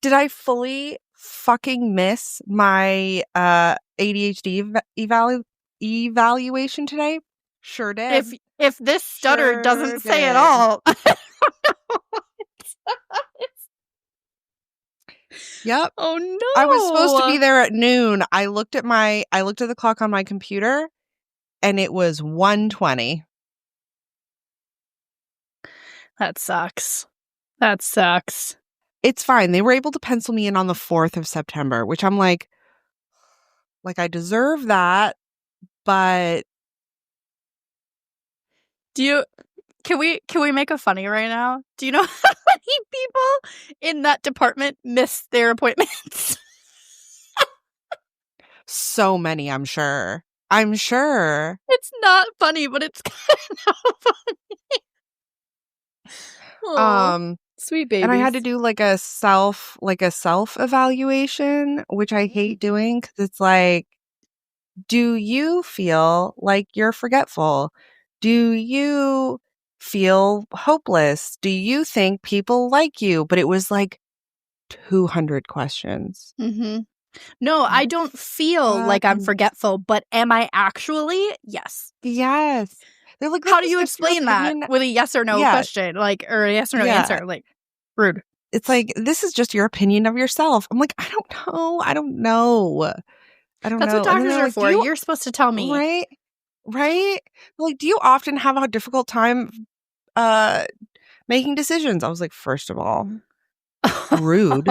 Did I fully fucking miss my ADHD evaluation today? Sure did. If this stutter Sure doesn't say it did. all. Yep. Oh no. I was supposed to be there at noon. I looked at the clock on my computer and it was 1:20. That sucks. That sucks. It's fine. They were able to pencil me in on the 4th of September, which I'm like I deserve that, but can we make a funny right now? Do you know how many people in that department miss their appointments? so many, I'm sure. I'm sure. It's not funny, but it's kind of funny. Aww, sweet babies. And I had to do like a self evaluation, which I hate doing because it's like, do you feel like you're forgetful? Do you feel hopeless? Do you think people like you? But it was like 200 questions. Mm-hmm. No, I don't feel like I'm forgetful, but am I actually? Yes. Yes. They're like, how do you explain that with a yes or no question? Like, or a yes or no answer? Like, rude. It's like, this is just your opinion of yourself. I'm like, I don't know. That's what doctors are for. You're supposed to tell me. Right? Like, do you often have a difficult time making decisions? I was like, first of all, rude.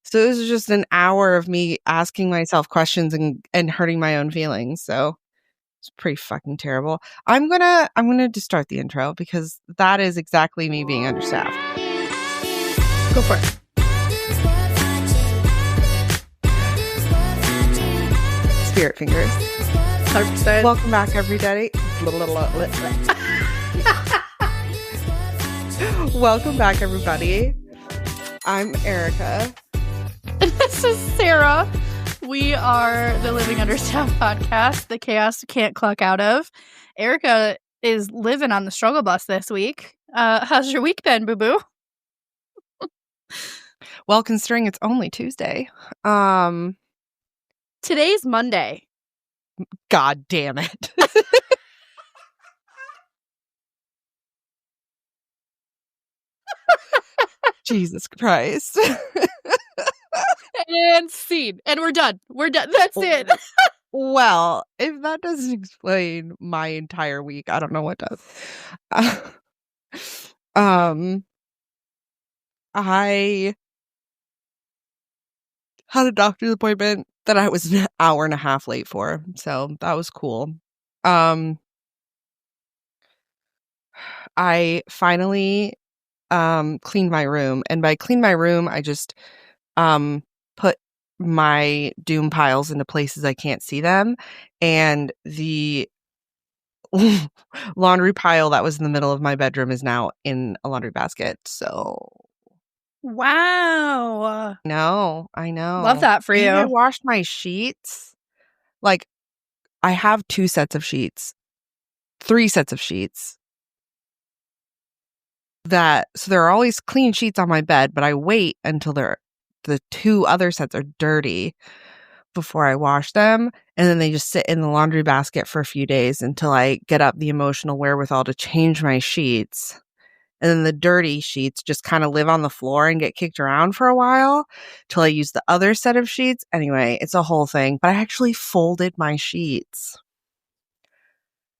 So this is just an hour of me asking myself questions and hurting my own feelings. So it's pretty fucking terrible. I'm gonna just start the intro because that is exactly me being understaffed. Go for it. Spirit fingers. 100%. Welcome back, everybody. Welcome back, everybody. I'm Erika. And this is Sarah. We are the Living Understaffed podcast, the chaos you can't clock out of. Erika is living on the struggle bus this week. How's your week been, boo-boo? Well, considering it's only Tuesday. Today's Monday. God damn it. Jesus Christ. And scene. And we're done. We're done. That's it. Well, if that doesn't explain my entire week, I don't know what does. I had a doctor's appointment that I was an hour and a half late for, so that was cool. I finally cleaned my room, and by clean my room, I just put my doom piles into places I can't see them, and the laundry pile that was in the middle of my bedroom is now in a laundry basket. So wow. No, I know. Love that for you. I washed my sheets. Like, I have 2 sets of sheets. 3 sets of sheets. So there are always clean sheets on my bed, but I wait until the 2 other sets are dirty before I wash them. And then they just sit in the laundry basket for a few days until I get up the emotional wherewithal to change my sheets. And then the dirty sheets just kind of live on the floor and get kicked around for a while till I use the other set of sheets. Anyway, it's a whole thing. But I actually folded my sheets.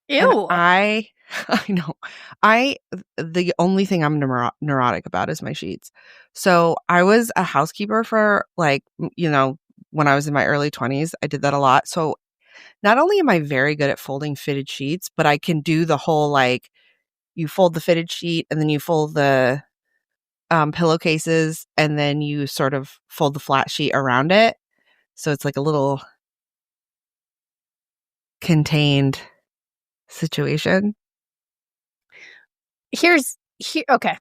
Ew. And I know. The only thing I'm neurotic about is my sheets. So I was a housekeeper for when I was in my early 20s. I did that a lot. So not only am I very good at folding fitted sheets, but I can do the whole you fold the fitted sheet and then you fold the pillowcases and then you sort of fold the flat sheet around it. So it's like a little contained situation. Okay.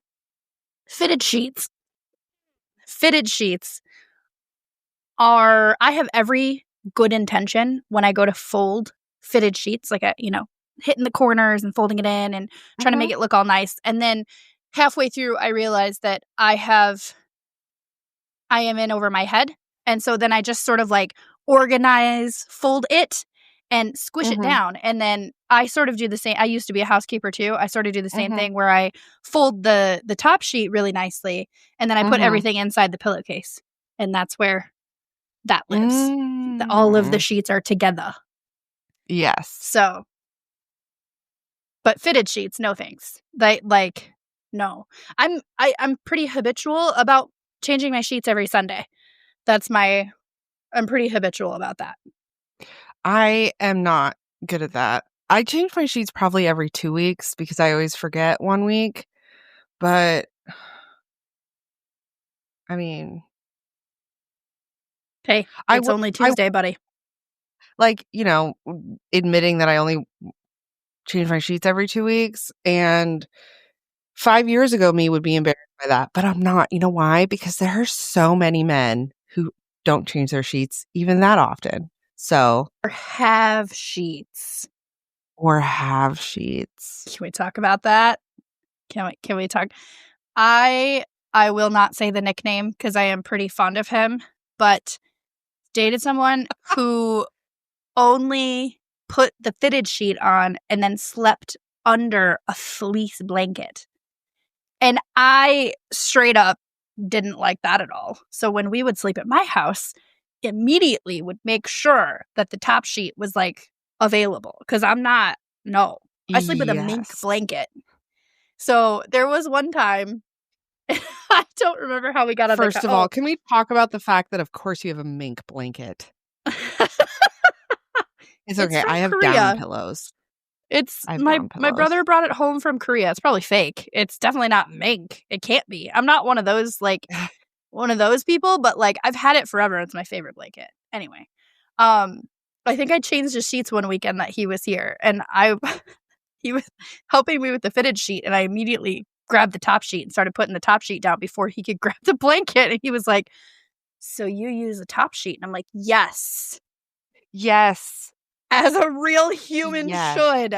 Fitted sheets I have every good intention when I go to fold fitted sheets, like hitting the corners and folding it in and trying to make it look all nice. And then halfway through, I realized that I have I am in over my head. And so then I just sort of like organize, fold it, and squish it down. And then I sort of do the same. I used to be a housekeeper too. I sort of do the same thing where I fold the top sheet really nicely, and then I put everything inside the pillowcase. And that's where that lives. All of the sheets are together. Yes. So, but fitted sheets, no thanks. No. I'm pretty habitual about changing my sheets every Sunday. I'm pretty habitual about that. I am not good at that. I change my sheets probably every 2 weeks because I always forget 1 week. But I mean, hey, it's only Tuesday, buddy. Like, admitting that I only change my sheets every 2 weeks, and 5 years ago me would be embarrassed by that, but I'm not. You know why? Because there are so many men who don't change their sheets even that often. So, or have sheets. Can we talk about that? Can we talk? I will not say the nickname because I am pretty fond of him, but dated someone who only put the fitted sheet on and then slept under a fleece blanket. And I straight up didn't like that at all. So when we would sleep at my house, immediately would make sure that the top sheet was like available because I sleep with a mink blanket. So there was one time, I don't remember how we got on the First of all, can we talk about the fact that of course you have a mink blanket? It's okay. I have Korea. down pillows. My brother brought it home from Korea. It's probably fake. It's definitely not mink. It can't be. I'm not one of those people, but like I've had it forever. It's my favorite blanket. Anyway, I think I changed the sheets one weekend that he was here, and he was helping me with the fitted sheet, and I immediately grabbed the top sheet and started putting the top sheet down before he could grab the blanket. And he was like, "So you use a top sheet?" And I'm like, "Yes, as a real human should."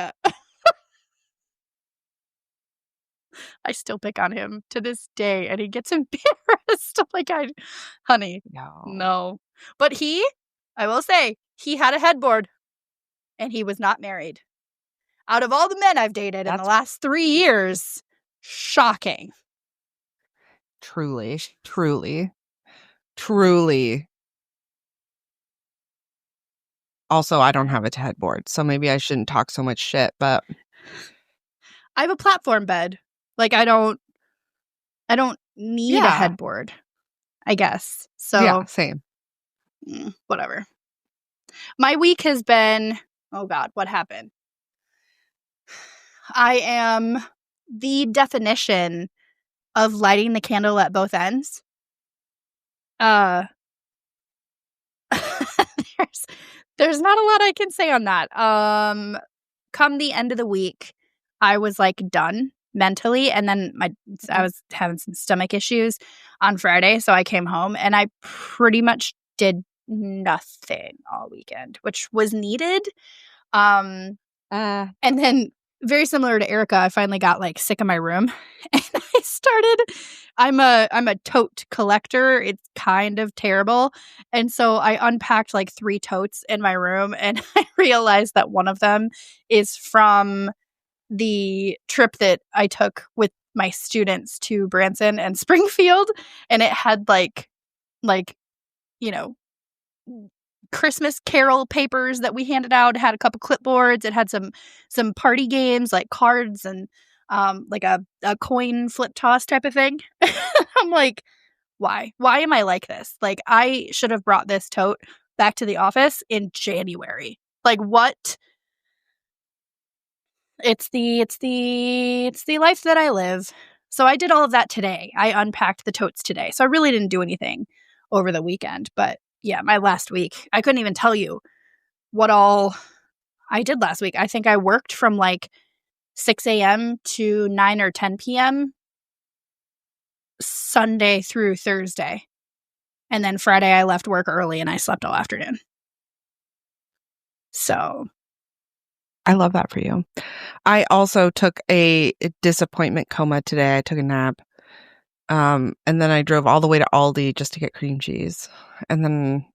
I still pick on him to this day, and he gets embarrassed. I'm like, honey, no. But I will say, he had a headboard, and he was not married. Out of all the men I've dated in the last 3 years, shocking. Truly. Also, I don't have a headboard, so maybe I shouldn't talk so much shit, but I have a platform bed. Like I don't need a headboard, I guess. So yeah, same. Whatever. My week has been, oh God, what happened? I am the definition of lighting the candle at both ends. There's not a lot I can say on that. Come the end of the week, I was like done mentally, and then I was having some stomach issues on Friday, so I came home and I pretty much did nothing all weekend, which was needed. And then very similar to Erika, I finally got like sick of my room, and I'm a tote collector. It's kind of terrible. And so I unpacked like 3 totes in my room, and I realized that one of them is from the trip that I took with my students to Branson and Springfield, and it had like Christmas Carol papers that we handed out. It had a couple clipboards. It had some party games like cards and like a coin flip toss type of thing. I'm like, why am I like this? Like I should have brought this tote back to the office in January. Like what? It's the life that I live. So I did all of that today. I unpacked the totes today. So I really didn't do anything over the weekend, but yeah, my last week, I couldn't even tell you what all I did last week. I think I worked from like 6 a.m. to 9 or 10 p.m. Sunday through Thursday. And then Friday, I left work early and I slept all afternoon. So I love that for you. I also took a disappointment coma today. I took a nap. And then I drove all the way to Aldi just to get cream cheese. And then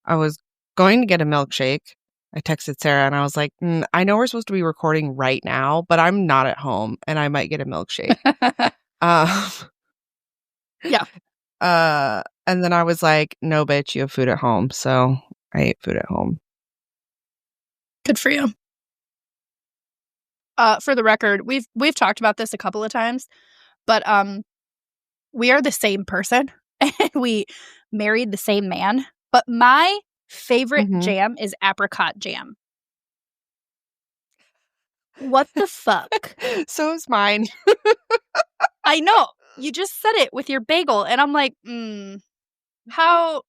I was going to get a milkshake. I texted Sarah and I was like, I know we're supposed to be recording right now, but I'm not at home and I might get a milkshake. Yeah. And then I was like, no, bitch, you have food at home. So I ate food at home. Good for you. For the record, we've talked about this a couple of times, but we are the same person and we married the same man. But my favorite jam is apricot jam. What the fuck? So is mine. I know. You just said it with your bagel, and I'm like, how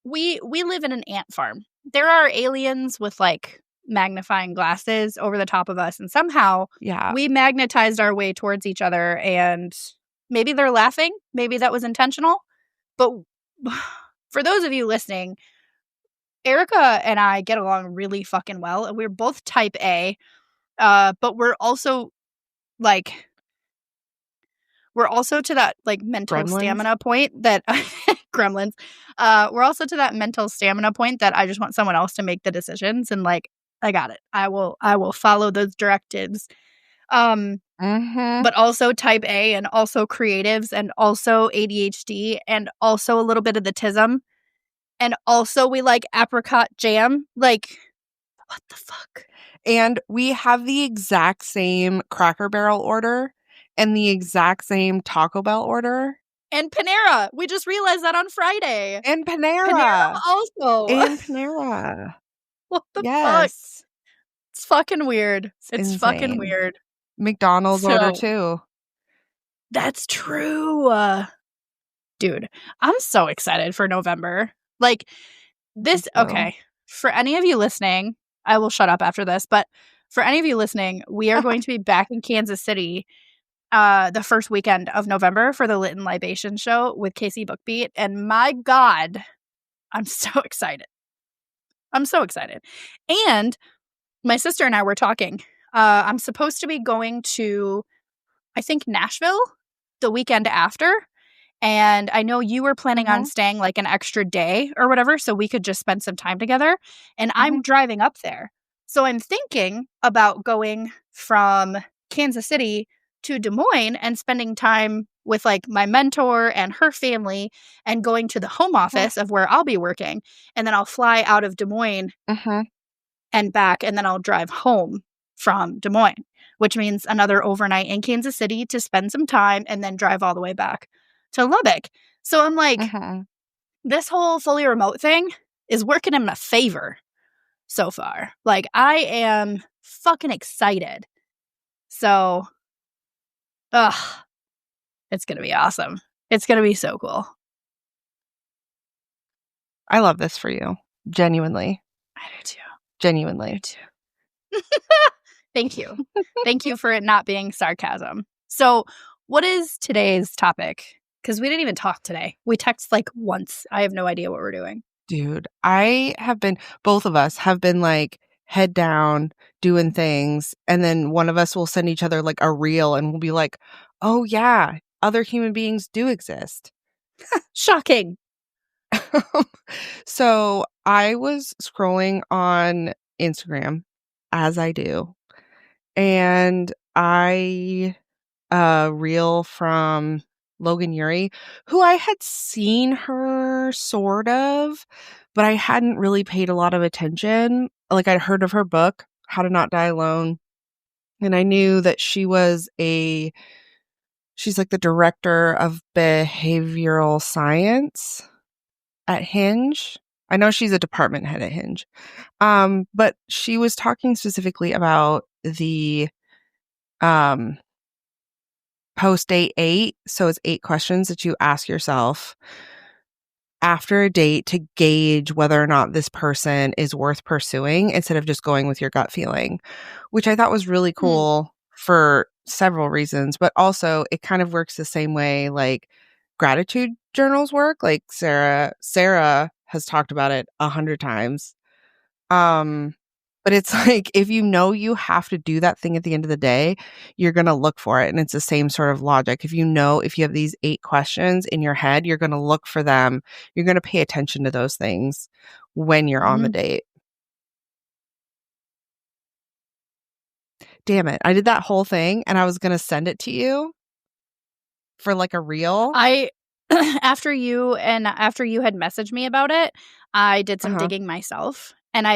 we live in an ant farm. There are aliens with like magnifying glasses over the top of us, and somehow we magnetized our way towards each other, and maybe they're laughing, maybe that was intentional. But for those of you listening, Erika and I get along really fucking well, and we're both type A, but we're also to that like mental stamina point that gremlins. We're also to that mental stamina point that I just want someone else to make the decisions, and like I got it. I will follow those directives. But also type A, and also creatives, and also ADHD, and also a little bit of the tism, and also we like apricot jam. Like, what the fuck? And we have the exact same Cracker Barrel order. And the exact same Taco Bell order. And Panera. We just realized that on Friday. And Panera. Panera also. And Panera. What the fuck? It's fucking weird. It's fucking weird. McDonald's order too. That's true. Dude, I'm so excited for November. Like this, okay. For any of you listening, I will shut up after this, but for any of you listening, we are going to be back in Kansas City the first weekend of November for the Lit and Libation show with Casey Bookbeat. And my God, I'm so excited. I'm so excited. And my sister and I were talking. I'm supposed to be going to, I think, Nashville the weekend after. And I know you were planning on staying like an extra day or whatever, so we could just spend some time together. And I'm driving up there. So I'm thinking about going from Kansas City to Des Moines and spending time with like my mentor and her family and going to the home office of where I'll be working. And then I'll fly out of Des Moines and back, and then I'll drive home from Des Moines, which means another overnight in Kansas City to spend some time and then drive all the way back to Lubbock. So I'm like, this whole fully remote thing is working in my favor so far. Like, I am fucking excited. So, it's going to be awesome. It's going to be so cool. I love this for you. Genuinely. I do too. Genuinely. I do too. Thank you. Thank you for it not being sarcasm. So, what is today's topic? Because we didn't even talk today. We text like once. I have no idea what we're doing. Dude, both of us have been like head down doing things. And then one of us will send each other like a reel and we'll be like, oh yeah, other human beings do exist. Shocking. So I was scrolling on Instagram, as I do. And I reel from Logan Ury, who I had seen her sort of, but I hadn't really paid a lot of attention. Like, I'd heard of her book, How to Not Die Alone. And I knew that she's like the director of behavioral science at Hinge. I know she's a department head at Hinge. But she was talking specifically about the post date 8. So it's 8 questions that you ask yourself after a date to gauge whether or not this person is worth pursuing instead of just going with your gut feeling, which I thought was really cool for several reasons. But also it kind of works the same way like gratitude journals work. Like Sarah has talked about it 100 times. But it's like, if you know you have to do that thing at the end of the day, you're going to look for it. And it's the same sort of logic. If you know, if you have these 8 questions in your head, you're going to look for them. You're going to pay attention to those things when you're on the date. Damn it. I did that whole thing and I was going to send it to you for like a reel. After you had messaged me about it, I did some digging myself. And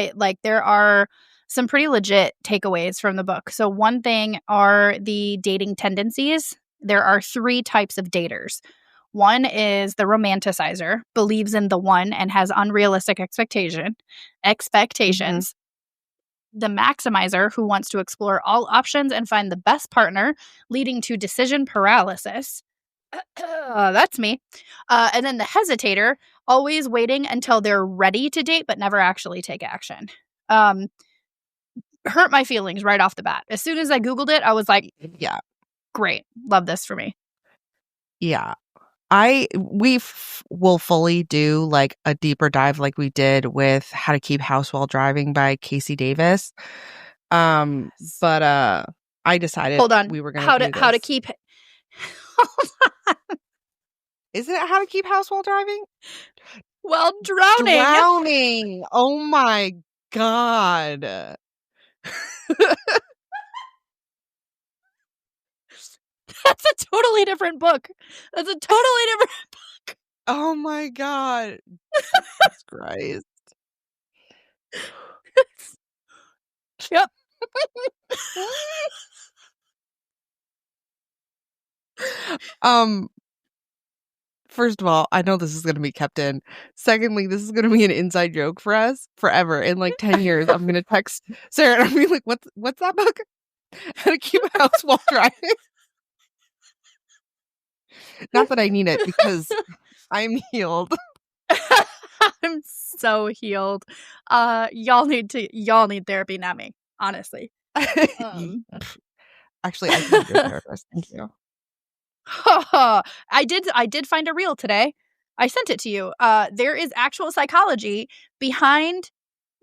there are some pretty legit takeaways from the book. So one thing are the dating tendencies. There are 3 types of daters. One is the romanticizer, believes in the one and has unrealistic expectations. The maximizer, who wants to explore all options and find the best partner, leading to decision paralysis. That's me. And then the hesitator, always waiting until they're ready to date but never actually take action. Hurt my feelings right off the bat. As soon as I Googled it, I was like, yeah, great. Love this for me. Yeah. We will fully do like a deeper dive like we did with How to Keep House While Driving by Casey Davis. But I decided we were going to do this. How to keep Hold on. Isn't it How to Keep House While Driving? While drowning. Drowning. Oh my God. That's a totally different book. Oh my God. Jesus Christ. Yep. First of all, I know this is going to be kept in. Secondly, this is going to be an inside joke for us forever. In like 10 years, I'm going to text Sarah and I'm going to be like, what's that book? How to Keep a House While Driving. Not that I need it because I'm healed. I'm so healed. Y'all need therapy, not me, honestly. Actually, I can be your therapist. Thank you. I did find a reel today. I sent it to you. There is actual psychology behind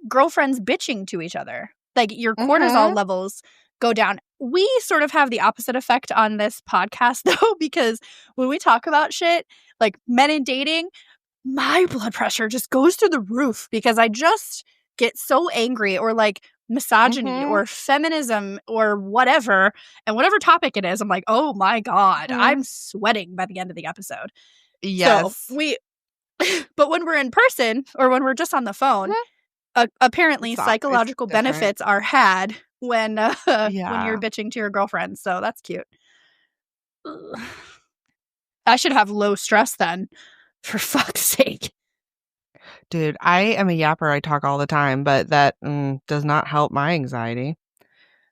girlfriends bitching to each other. Like your cortisol levels go down. We sort of have the opposite effect on this podcast though, because when we talk about shit like men and dating, my blood pressure just goes through the roof because I just get so angry, or like misogyny or feminism or whatever. And whatever topic it is, I'm like, oh my God, I'm sweating by the end of the episode. Yes. So but when we're in person or when we're just on the phone, apparently psychological benefits are had when you're bitching to your girlfriend. So that's cute. Ugh. I should have low stress then, for fuck's sake. Dude, I am a yapper. I talk all the time, but that does not help my anxiety.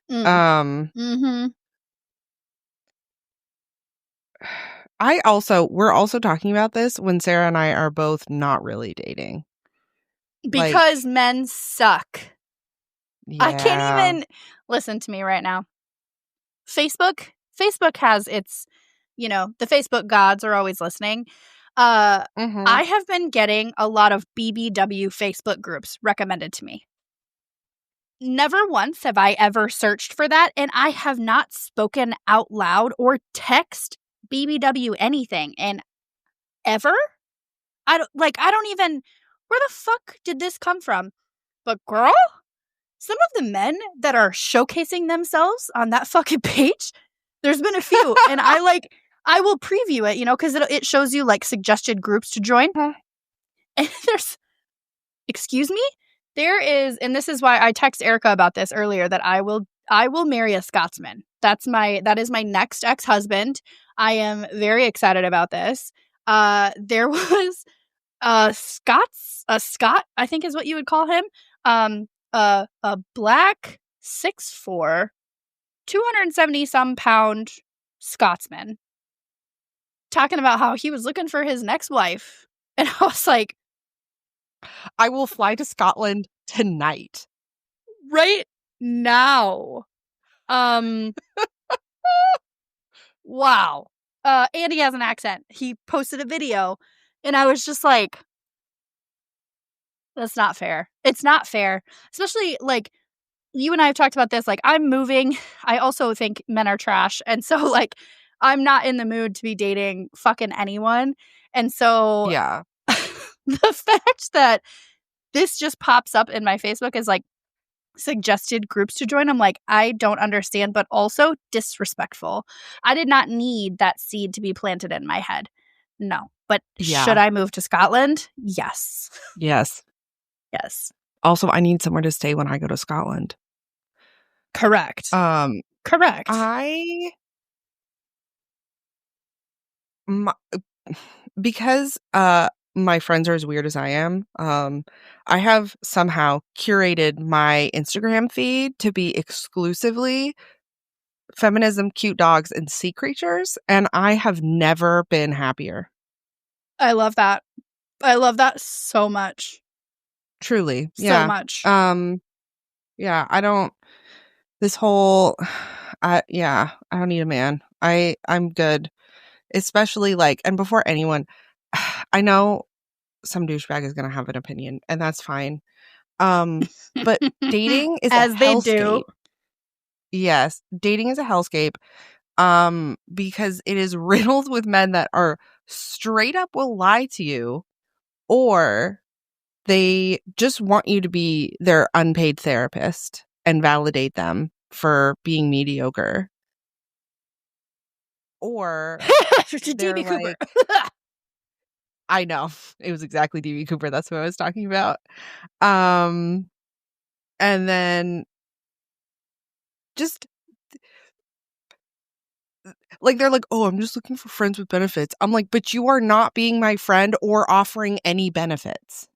We're also talking about this when Sarah and I are both not really dating. Because men suck. Yeah. I can't even listen to me right now. Facebook has its, the Facebook gods are always listening. I have been getting a lot of BBW Facebook groups recommended to me. Never once have I ever searched for that, and I have not spoken out loud or text BBW anything. And ever? I don't even, where the fuck did this come from? But girl, some of the men that are showcasing themselves on that fucking page, there's been a few, and I will preview it, because it shows you like suggested groups to join. And excuse me? There is, and this is why I text Erika about this earlier, that I will marry a Scotsman. That is my next ex-husband. I am very excited about this. There was a Scot, I think is what you would call him. A black 6'4", 270-some pound Scotsman talking about how he was looking for his next wife. And I was like, I will fly to Scotland tonight. Right now. Wow. And he has an accent. He posted a video and I was just like, that's not fair. It's not fair. Especially like you and I have talked about this. Like, I'm moving. I also think men are trash. And so, like, I'm not in the mood to be dating fucking anyone. And so Yeah. the fact that this just pops up in my Facebook as like suggested groups to join, I'm like, I don't understand, but also disrespectful. I did not need that seed to be planted in my head. No. But should Yeah. I move to Scotland? Yes. Yes. Yes. Also, I need somewhere to stay when I go to Scotland. Correct. Correct. Because my friends are as weird as I am, I have somehow curated my Instagram feed to be exclusively feminism, cute dogs, and sea creatures, and I have never been happier. I love that. I love that so much. Truly. So much. Yeah, I don't this whole I don't need a man. I'm good. Especially like, and before anyone, I know some douchebag is going to have an opinion, and that's fine. But dating is as a they hellscape. do. Yes, dating is a hellscape. Because it is riddled with men that are straight up will lie to you, or they just want you to be their unpaid therapist and validate them for being mediocre. Or they're DB Cooper. like, I know. It was exactly DB Cooper. That's what I was talking about. And then just like, they're like, oh, I'm just looking for friends with benefits. I'm like, but you are not being my friend or offering any benefits.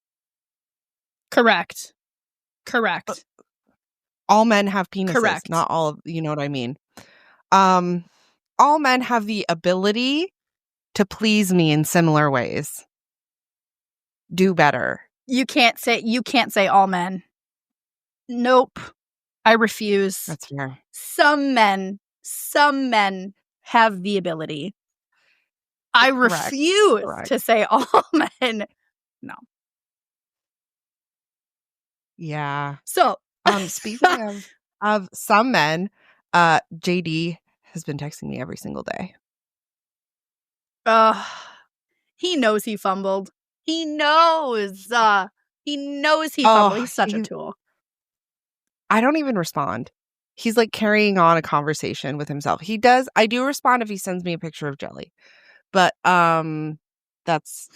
Correct. All men have penises. Correct. Not all of, you know what I mean? All men have the ability to please me in similar ways. Do better. You can't say all men. Nope. I refuse. That's fair. Some men have the ability. I refuse to say all men. No. Yeah. So, speaking of some men, JD has been texting me every single day. He knows he fumbled. He knows. He fumbled. He's such a tool. I don't even respond. He's like carrying on a conversation with himself. He does. I do respond if he sends me a picture of jelly. But that's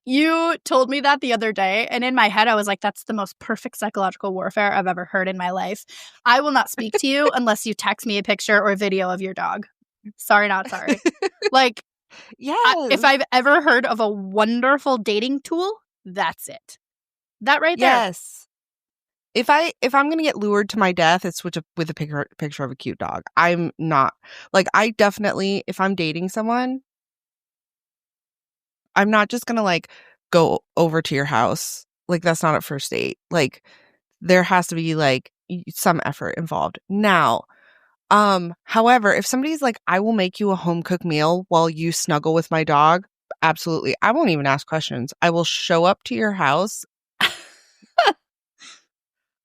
you told me that the other day, and in my head I was like, that's the most perfect psychological warfare I've ever heard in my life. I will not speak to you unless you text me a picture or video of your dog. Sorry, not sorry. Like, yes. If I've ever heard of a wonderful dating tool, that's it. That right there. Yes. If I'm gonna get lured to my death, it's with a picture of a cute dog. I'm not like, I definitely, if I'm dating someone, I'm not just gonna like go over to your house. Like, that's not a first date. Like, there has to be like some effort involved. Now, however, if somebody's like, I will make you a home cooked meal while you snuggle with my dog, absolutely. I won't even ask questions. I will show up to your house.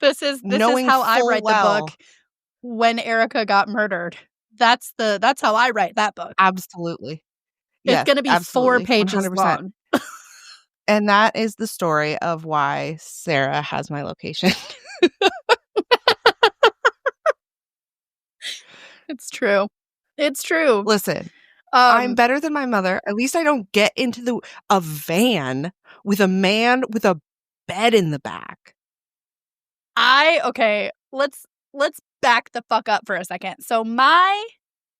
This is how I write the book When Erika Got Murdered. That's how I write that book. Absolutely. It's going to be 4 pages 100%. Long. And that is the story of why Sarah has my location. It's true. It's true. Listen, I'm better than my mother. At least I don't get into a van with a man with a bed in the back. Okay, let's back the fuck up for a second. So my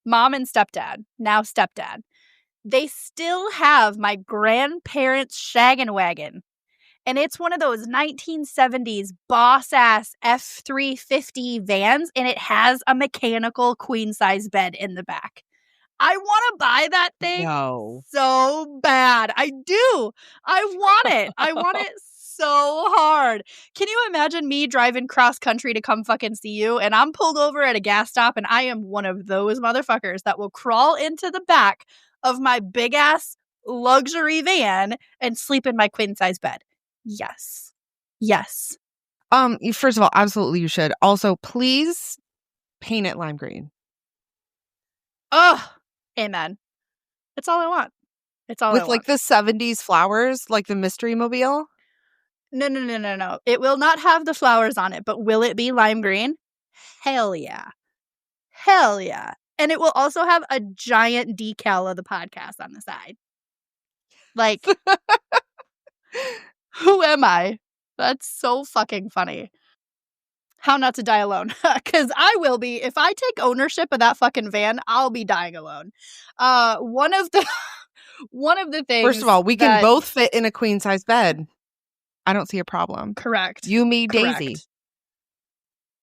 mom and stepdad, now stepdad, they still have my grandparents' shaggin' wagon. And it's one of those 1970s boss-ass F-350 vans, and it has a mechanical queen-size bed in the back. I want to buy that thing so bad. I do. I want it. I want it so hard. Can you imagine me driving cross country to come fucking see you, and I'm pulled over at a gas stop, and I am one of those motherfuckers that will crawl into the back of my big ass luxury van and sleep in my queen size bed? Yes. First of all, absolutely you should. Also, please paint it lime green. Oh, amen. That's all I want. It's all I With like want. the 70s flowers, like the Mystery Mobile. No. It will not have the flowers on it, but will it be lime green? Hell yeah. Hell yeah. And it will also have a giant decal of the podcast on the side. Like, who am I? That's so fucking funny. How not to die alone. Because I will be. If I take ownership of that fucking van, I'll be dying alone. One of the things. First of all, we can both fit in a queen size bed. I don't see a problem. Correct. You, me, Correct. Daisy.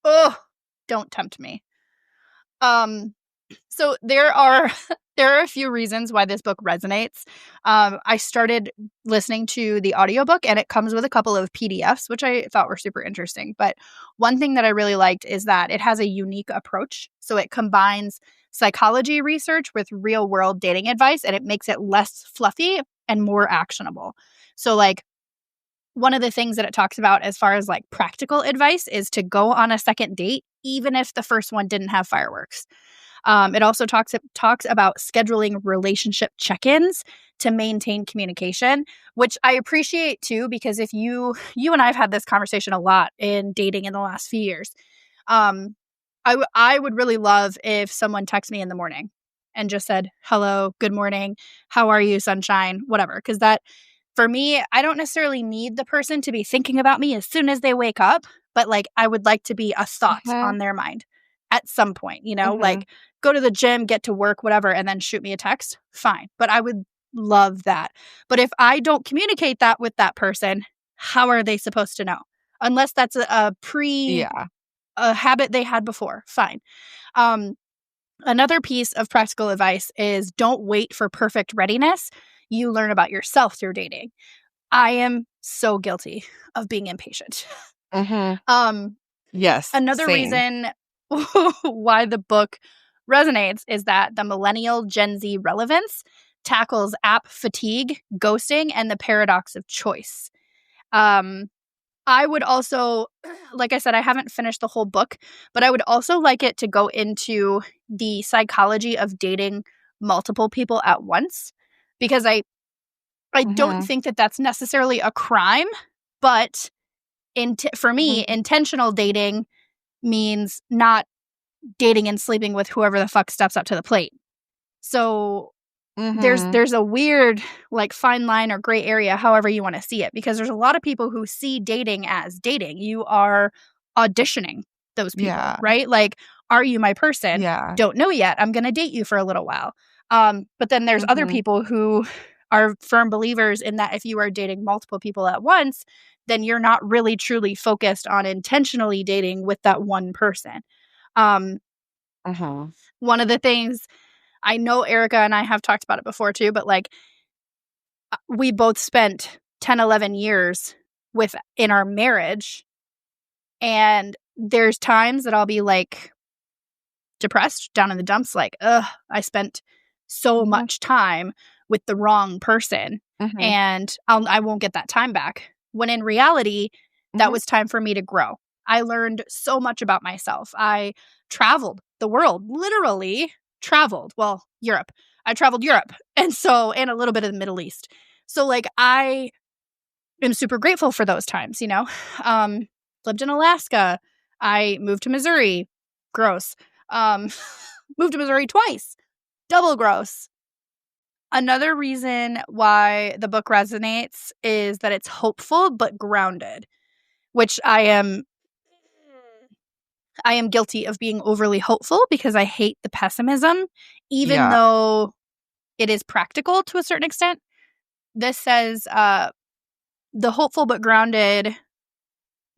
Oh, don't tempt me. So there are a few reasons why this book resonates. I started listening to the audiobook and it comes with a couple of PDFs, which I thought were super interesting. But one thing that I really liked is that it has a unique approach. So it combines psychology research with real world dating advice and it makes it less fluffy and more actionable. So like one of the things that it talks about as far as like practical advice is to go on a second date, even if the first one didn't have fireworks. It also talks about scheduling relationship check-ins to maintain communication, which I appreciate too, because if you and I have had this conversation a lot in dating in the last few years. I would really love if someone texted me in the morning and just said, hello, good morning, how are you, sunshine, whatever. Because that, for me, I don't necessarily need the person to be thinking about me as soon as they wake up, but like I would like to be a thought on their mind at some point, you know, like go to the gym, get to work, whatever, and then shoot me a text. Fine. But I would love that. But if I don't communicate that with that person, how are they supposed to know? Unless that's a habit they had before. Fine. Another piece of practical advice is don't wait for perfect readiness. You learn about yourself through dating. I am so guilty of being impatient. Yes. Another reason why the book resonates is that the millennial Gen Z relevance tackles app fatigue, ghosting, and the paradox of choice. I would also, like I said, I haven't finished the whole book, but I would also like it to go into the psychology of dating multiple people at once, because I don't think that that's necessarily a crime, but for me, intentional dating means not dating and sleeping with whoever the fuck steps up to the plate. So there's a weird like fine line or gray area, however you want to see it, because there's a lot of people who see dating as dating. You are auditioning those people, right? Like, are you my person? Don't know yet. I'm going to date you for a little while. But then there's other people who are firm believers in that if you are dating multiple people at once, then you're not really truly focused on intentionally dating with that one person. One of the things, I know Erika and I have talked about it before too, but like we both spent 10, 11 years in our marriage. And there's times that I'll be like depressed, down in the dumps, like, I spent so much time with the wrong person and I won't get that time back. When in reality, that was time for me to grow. I learned so much about myself. I traveled the world, literally traveled. Well, Europe. I traveled Europe. And a little bit of the Middle East. So like I am super grateful for those times, you know. Lived in Alaska. I moved to Missouri. Gross. Moved to Missouri twice. Double gross. Another reason why the book resonates is that it's hopeful but grounded, which I am guilty of being overly hopeful because I hate the pessimism, even though it is practical to a certain extent. This says the hopeful but grounded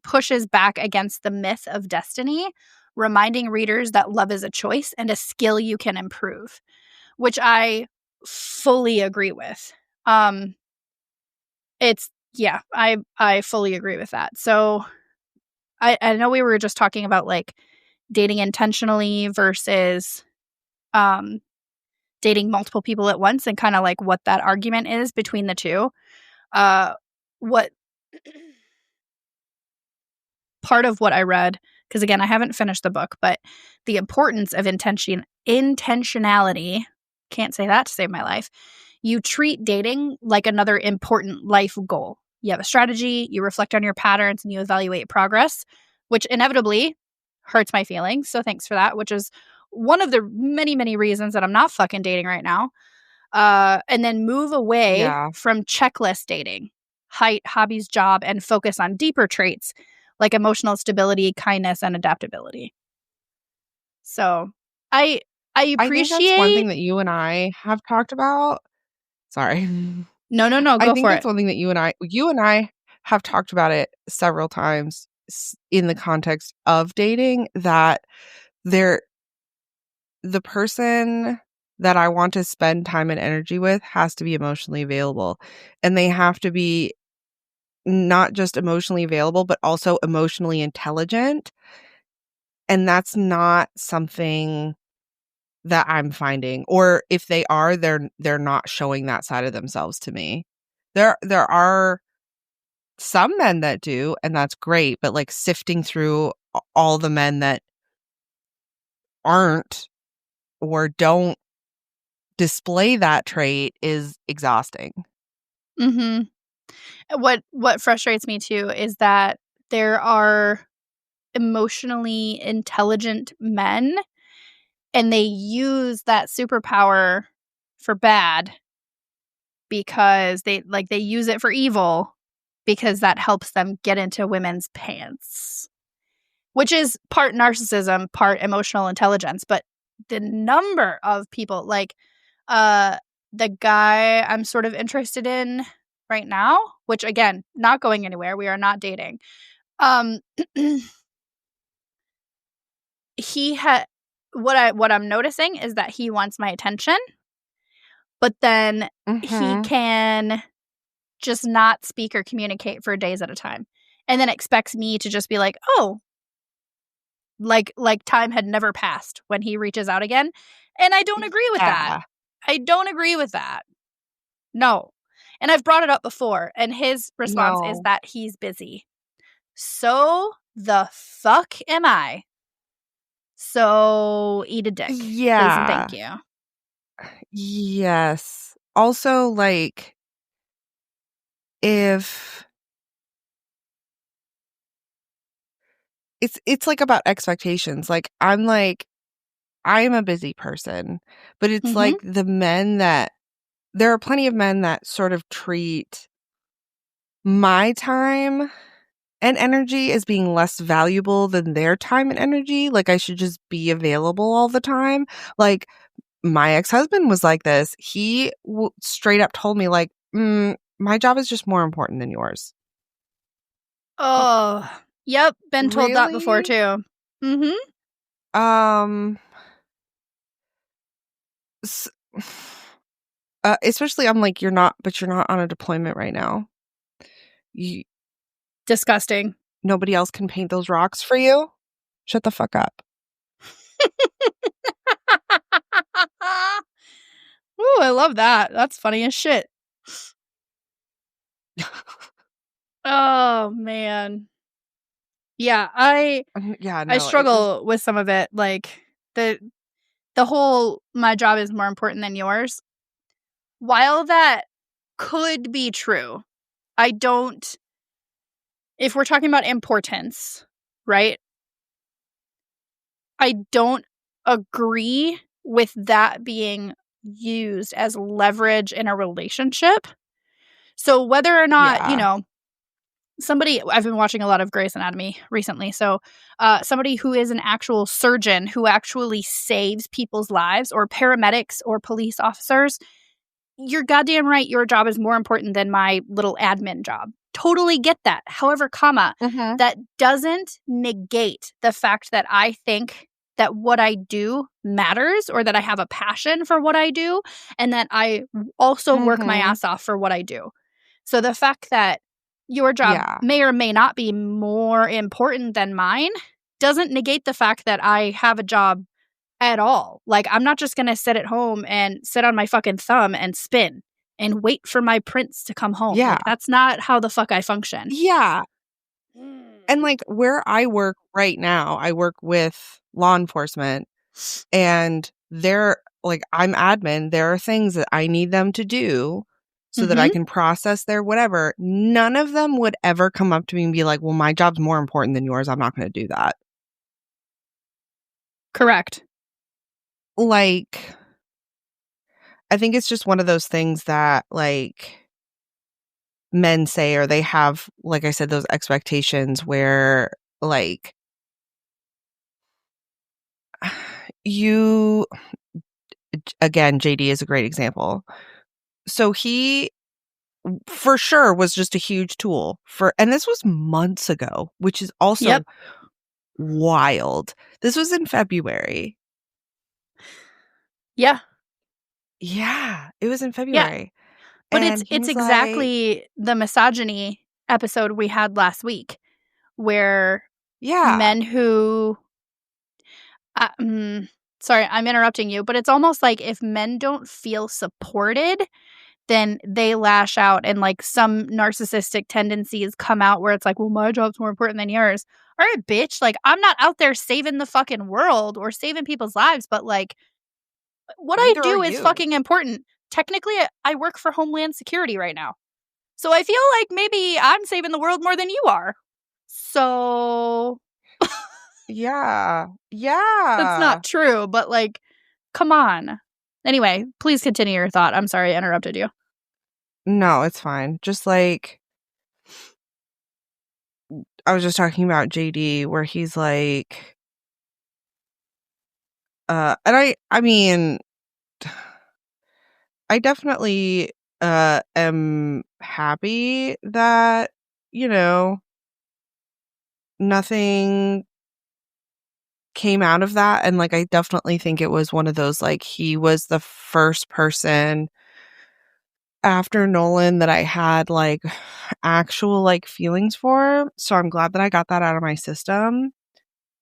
pushes back against the myth of destiny, reminding readers that love is a choice and a skill you can improve, which I fully agree with. I fully agree with that. So I know we were just talking about like dating intentionally versus dating multiple people at once and kind of like what that argument is between the two. What part of what I read, because again, I haven't finished the book, but the importance of intentionality, can't say that to save my life. You treat dating like another important life goal. You have a strategy, you reflect on your patterns, and you evaluate progress, which inevitably hurts my feelings. So thanks for that, which is one of the many, many reasons that I'm not fucking dating right now. And then move away from checklist dating, height, hobbies, job, and focus on deeper traits like emotional stability, kindness, and adaptability. So I appreciate. I think that's one thing that you and I have talked about. Sorry. No, go I think for that's it. one thing that you and I have talked about it several times in the context of dating, that the person that I want to spend time and energy with has to be emotionally available. And they have to be not just emotionally available, but also emotionally intelligent. And that's not something that I'm finding. Or if they are, they're not showing that side of themselves to me. There are some men that do, and that's great, but like sifting through all the men that aren't or don't display that trait is exhausting. Mm-hmm. What frustrates me too is that there are emotionally intelligent men, and they use that superpower for bad because they use it for evil because that helps them get into women's pants, which is part narcissism, part emotional intelligence. But the number of people, like the guy I'm sort of interested in right now, which again, not going anywhere, we are not dating. He had what I'm noticing is that he wants my attention, but then he can just not speak or communicate for days at a time, and then expects me to just be like, oh, like time had never passed when he reaches out again. And I don't agree with that. I don't agree with that. No. And I've brought it up before, and his response is that he's busy. So the fuck am I? So eat a dick. Yeah. Please and thank you. Yes. Also, like, if it's like about expectations. Like, I'm a busy person, but it's like the men that there are plenty of men that sort of treat my time and energy as being less valuable than their time and energy. Like, I should just be available all the time. Like, my ex-husband was like this. He straight up told me, like, my job is just more important than yours. Oh, yep. Been told that before too. Especially I'm like, you're not on a deployment right now. Disgusting. Nobody else can paint those rocks for you. Shut the fuck up. Ooh, I love that. That's funny as shit. Oh man. Yeah, I struggle with some of it. Like the whole my job is more important than yours. While that could be true, I don't, if we're talking about importance, right? I don't agree with that being used as leverage in a relationship. So whether or not, somebody, I've been watching a lot of Grey's Anatomy recently. So somebody who is an actual surgeon who actually saves people's lives, or paramedics or police officers, you're goddamn right. Your job is more important than my little admin job. Totally get that. However, that doesn't negate the fact that I think that what I do matters, or that I have a passion for what I do, and that I also work my ass off for what I do. So the fact that your job may or may not be more important than mine doesn't negate the fact that I have a job at all. Like, I'm not just going to sit at home and sit on my fucking thumb and spin and wait for my prince to come home. Yeah. Like, that's not how the fuck I function. Yeah. And like where I work right now, I work with law enforcement, and they're like, I'm admin. There are things that I need them to do so that I Mm-hmm. can process their whatever. None of them would ever come up to me and be like, well, my job's more important than yours. I'm not going to do that. Correct. Like, I think it's just one of those things that like men say, or they have, like I said, those expectations where like you, again, JD is a great example. So he for sure was just a huge tool for, and this was months ago, which is also Yep. wild. This was in February. Yeah. Yeah, it was in Yeah. February. But And he it's was like, exactly the misogyny episode we had last week, where yeah, men who sorry, I'm interrupting you, but it's almost like if men don't feel supported, then they lash out, and like some narcissistic tendencies come out where it's like, well, my job's more important than yours. All right, bitch. Like, I'm not out there saving the fucking world or saving people's lives, but like, what I neither are do is you. fucking important. Technically, I work for Homeland Security right now. So I feel like maybe I'm saving the world more than you are. So Yeah. that's Yeah. not true, but like, come on. Anyway, please continue your thought. I'm sorry I interrupted you. No, it's fine. Just like I was just talking about JD where he's like and I mean I definitely am happy that, you know, nothing came out of that, and like I definitely think it was one of those, like, he was the first person after Nolan that I had like actual like feelings for. So I'm glad that I got that out of my system.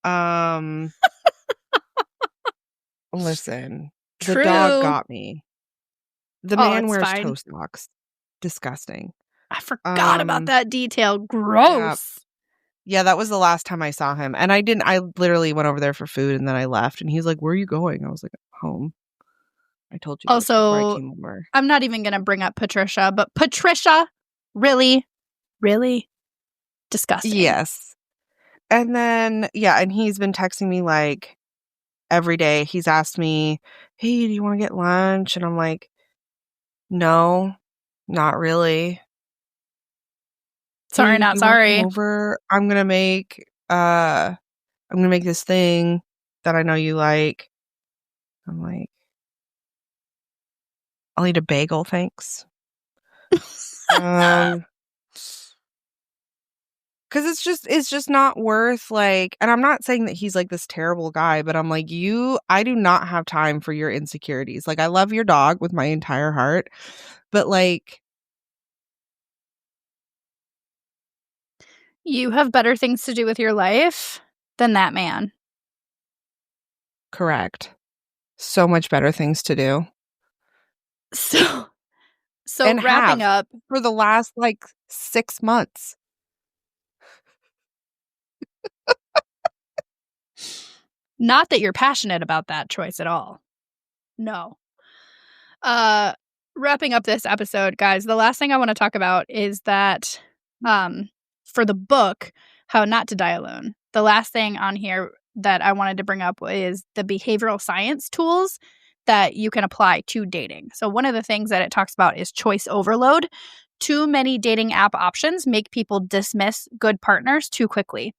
Um Listen, the dog True. got me. The Oh, man it's wears fine. toe socks. Disgusting. I forgot about Um, that detail. yeah. Gross. Yeah, that was the last time I saw him. And I literally went over there for food and then I left and he's like, "Where are you going?" I was like, "Home." I told you this before I Also, came over. I'm not even going to bring up Patricia, but Patricia, really? Really? Disgusting. Yes. And then yeah, and he's been texting me like every day. He's asked me, "Hey, do you want to get lunch?" And I'm like, "No, not really." Sorry, "Hey, do not you want to come sorry. over? I'm gonna make this thing that I know you like." I'm like, "I'll eat a bagel, thanks." Um, because it's just not worth like, and I'm not saying that he's like this terrible guy, but I'm like, I do not have time for your insecurities. Like, I love your dog with my entire heart, but like, You have better things to do with your life than that man. correct. So much better things to do So, so and wrapping have up, for the last like 6 months. not that you're passionate about that choice at all. No. Uh Wrapping up this episode, guys, the last thing I want to talk about is that for the book How Not to Die Alone. The last thing on here that I wanted to bring up is the behavioral science tools that you can apply to dating. So one of the things that it talks about is choice overload. Too many dating app options make people dismiss good partners too quickly.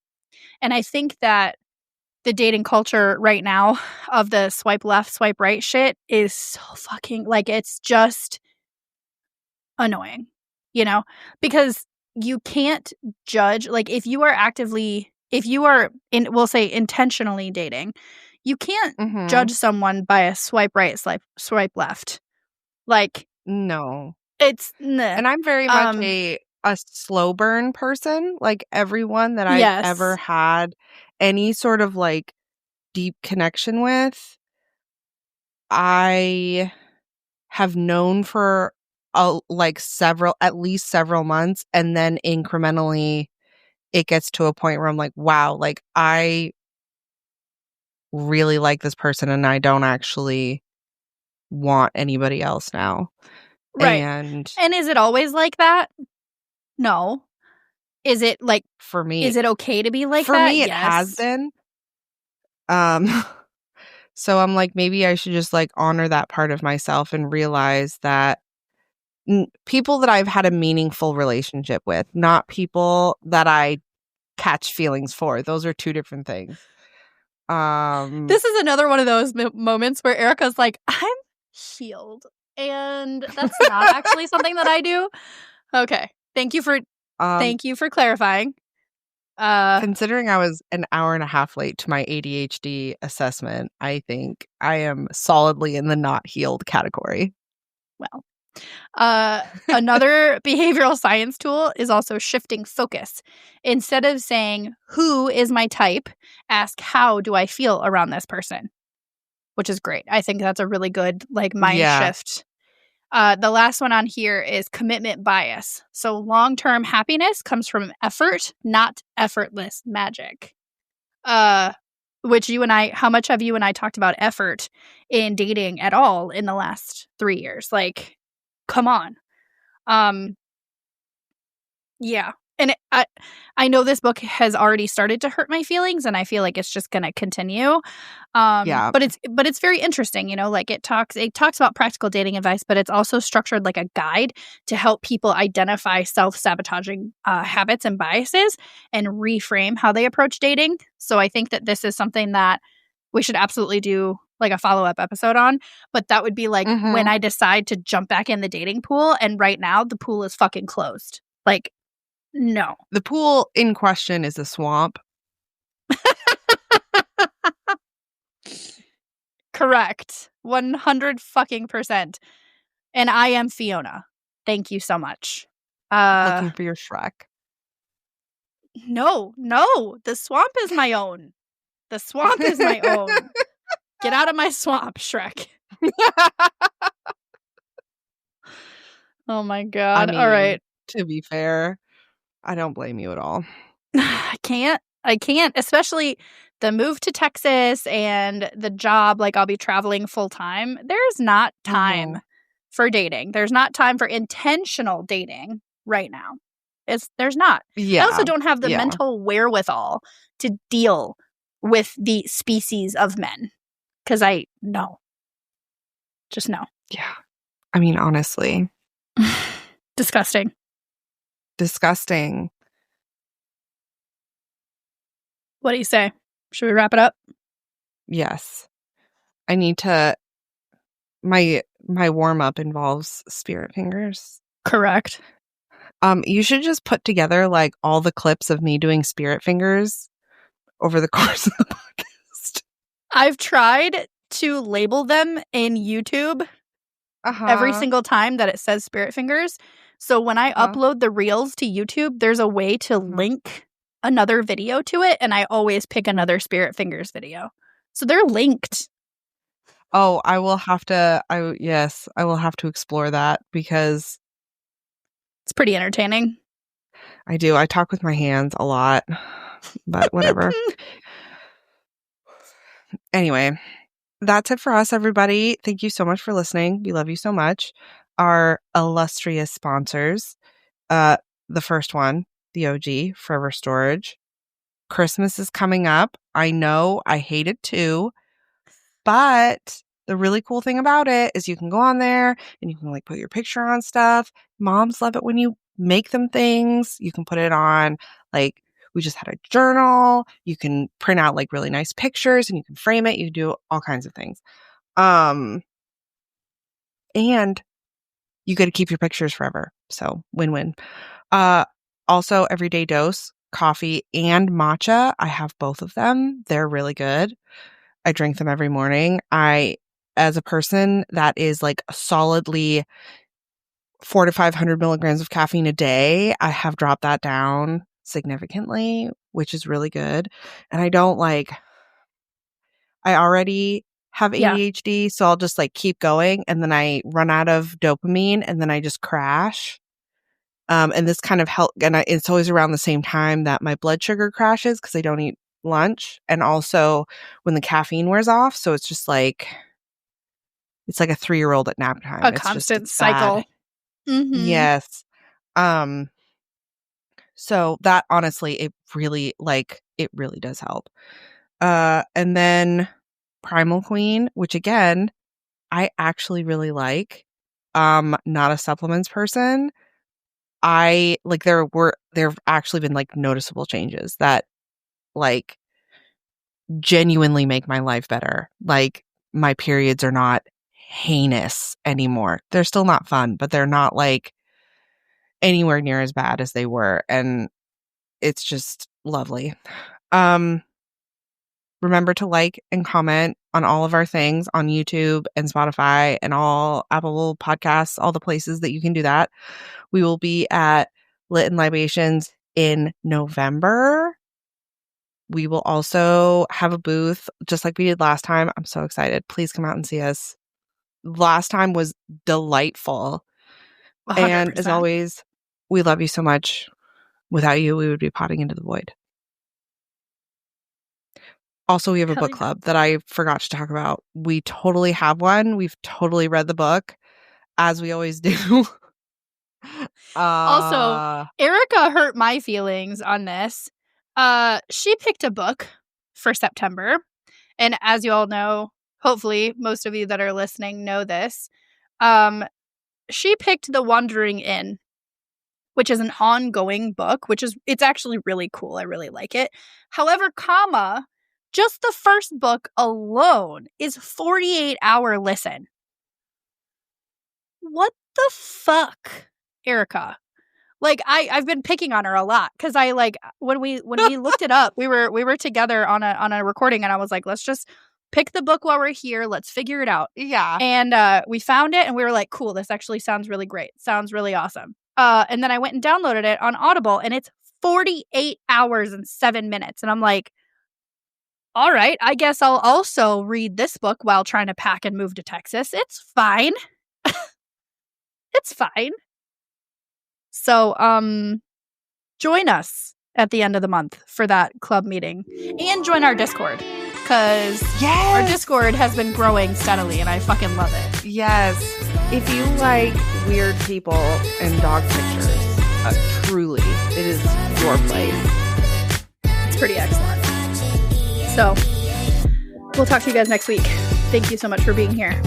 And I think that the dating culture right now of the swipe left, swipe right shit is so fucking, like, it's just annoying, you know? Because you can't judge, like, if you are in, we'll say intentionally dating, you can't Mhm. judge someone by a swipe right, swipe left. Like, No. it's, nah. And I'm very much a slow burn person. Like, everyone that I've ever Yes. had any sort of, like, deep connection with, I have known for, like, at least several months, and then incrementally it gets to a point where I'm like, wow, like I really like this person and I don't actually want anybody else now. Right. And And is it always like that? No. Is it like, for me, is it okay to be like for that? me, it has Yes. been. So I'm like, maybe I should just like honor that part of myself and realize that people that I've had a meaningful relationship with, not people that I catch feelings for. Those are two different things. This is another one of those moments where Erika's like, I'm healed. And that's not actually something that I do. Okay. Thank you for clarifying. Considering I was an hour and a half late to my ADHD assessment, I think I am solidly in the not healed category. Well, another behavioral science tool is also shifting focus. Instead of saying, who is my type, ask, how do I feel around this person? Which is great. I think that's a really good like mind shift. The last one on here is commitment bias. So long-term happiness comes from effort, not effortless magic. Which how much have you and I talked about effort in dating at all in the last 3 years? Like, come on. Yeah. And I know this book has already started to hurt my feelings, and I feel like it's just going to continue. But it's very interesting, you know, like it talks about practical dating advice, but it's also structured like a guide to help people identify self-sabotaging habits and biases and reframe how they approach dating. So I think that this is something that we should absolutely do like a follow-up episode on, but that would be like when I decide to jump back in the dating pool, and right now the pool is fucking closed. Like, no. The pool in question is a swamp. Correct. 100 fucking %. And I am Fiona. Thank you so much. Looking for your Shrek. No. The swamp is my own. The swamp is my own. Get out of my swamp, Shrek. Oh my God. I mean, all right. To be fair, I don't blame you at all. I can't, especially the move to Texas and the job. Like, I'll be traveling full time. There's not time for dating. There's not time for intentional dating right now. There's not. Yeah. I also don't have the mental wherewithal to deal with the species of men. Because just no. Yeah. I mean, honestly. Disgusting. What do you say? Should we wrap it up? Yes. I need to. My warm up involves spirit fingers. Correct. You should just put together like all the clips of me doing spirit fingers over the course of the podcast. I've tried to label them in YouTube every single time that it says spirit fingers. So when I upload the reels to YouTube, there's a way to link another video to it, and I always pick another spirit fingers video. So they're linked. Oh, I will have to explore that because it's pretty entertaining. I do. I talk with my hands a lot, but whatever. Anyway, that's it for us, everybody. Thank you so much for listening. We love you so much. Our illustrious sponsors, the first one, the OG, Forever Storage. Christmas is coming up. I know, I hate it too, but the really cool thing about it is you can go on there and you can like put your picture on stuff. Moms love it when you make them things. You can put it on, like, we just had a journal. You can print out like really nice pictures and you can frame it. You can do all kinds of things. And you get to keep your pictures forever. So win-win. Also, Everyday Dose, coffee and matcha. I have both of them. They're really good. I drink them every morning. As a person that is like solidly 400 to 500 milligrams of caffeine a day, I have dropped that down significantly, which is really good. And I already have ADHD, so I'll just like keep going, and then I run out of dopamine, and then I just crash. And this kind of help, and it's always around the same time that my blood sugar crashes because I don't eat lunch, and also when the caffeine wears off. So it's just like it's like a 3-year-old at nap time. A It's constant just cycle. Mm-hmm. Yes. So that honestly, it really does help. And then Primal Queen, which again, I actually really like. Not a supplements person. I like there have actually been like noticeable changes that like genuinely make my life better. Like my periods are not heinous anymore. They're still not fun, but they're not like anywhere near as bad as they were, and it's just lovely. Remember to like and comment on all of our things on YouTube and Spotify and all Apple Podcasts, all the places that you can do that. We will be at Lit and Libations in November. We will also have a booth just like we did last time. I'm so excited. Please come out and see us. Last time was delightful. 100%. And as always, we love you so much. Without you, we would be potting into the void. Also, we have a book club that I forgot to talk about. We totally have one. We've totally read the book, as we always do. Also, Erika hurt my feelings on this. She picked a book for September. And as you all know, hopefully most of you that are listening know this, she picked The Wandering Inn, which is an ongoing book, it's actually really cool. I really like it. However, just the first book alone is 48-hour listen. What the fuck, Erika? Like I've been picking on her a lot because I like when we looked it up, we were together on a recording, and I was like, let's just pick the book while we're here. Let's figure it out. Yeah. And we found it, and we were like, cool. This actually sounds really great. Sounds really awesome. And then I went and downloaded it on Audible, and it's 48 hours and 7 minutes, and I'm like, all right, I guess I'll also read this book while trying to pack and move to Texas. It's fine. It's fine. So, join us at the end of the month for that club meeting, and join our Discord, because our Discord has been growing steadily, and I fucking love it. Yes. If you like weird people and dog pictures, truly, it is your place. It's pretty excellent. So, we'll talk to you guys next week. Thank you so much for being here.